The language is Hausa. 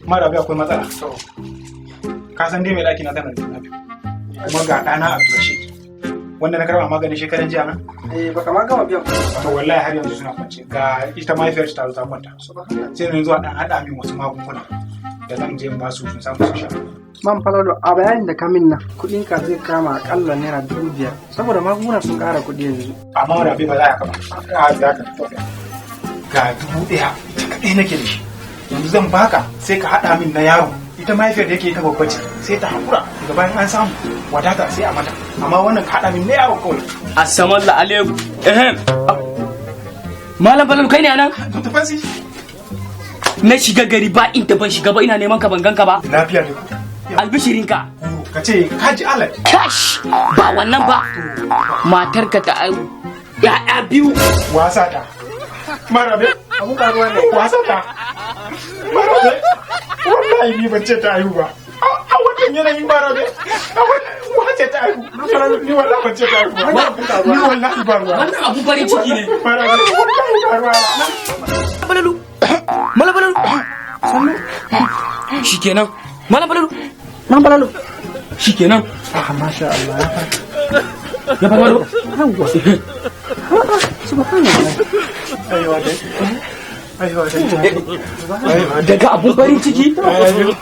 mara bai akwai matsala. Ka san dai mai ɗaki na tana da juna biyu. Kuma ga ɗana Abdulrashid. Wanda na karɓa maganin shekaran jiya nan? Baka ma gama biyan kuɗi ba. To wallahi har yanzu suna kwance. Ga ita mahaifiyar ta zo ta kwanta. Sai na zuwa ɗan haɗa min wasu magunguna da zan je in ba su sun samu su sha. Man Falado, a bayanin da ka min nan kuɗin ka zai kama akalla naira 5,000 saboda magunguna sun ƙara kuɗi yanzu. Amma wani abin ba za a kaba. Za ka tafiya. Ga 1,000 ita kaɗai nake da shi. Yanzu zan baka sai ka haɗa min na yaro. Ita mahaifiyar da yake ta babba ce sai ta haƙura daga bayan an samu wadata sai a mata. Amma wannan ka haɗa min na yaro kawai. Assalamu alaikum. Malam Falado kai ne anan? Dr. Fancy. Na shiga gari ba inda ban shiga ba ina neman ka ban ganka ba. Lafiya ne. Albishirinka. Ka ce ka ji alal. Kash ba wannan ba. Matarka ta ya'ya biyu. Wasa ta. Marabe. Abu karuwa ne. Wasa ta. Marabe. Wallahi ni ban ce ta haihu ba. A wannan yanayin marabe. A wannan wace ta haihu. Ni wallahi ban ce ta haihu ba. Ni wallahi ba ruwa. Wannan abu farin ciki ne. Marabe. Wallahi ba ruwa. Balalu. Malam Balalu. Sannu. Shikenan. Malam Balalu. Man Falado. Shikenan. Masha Allah ya fara. Ya Balalu. Yawwa. Subhanallah. Aiwa dai. Aiwa dai. Daga abun farin ciki. Kaya biyu.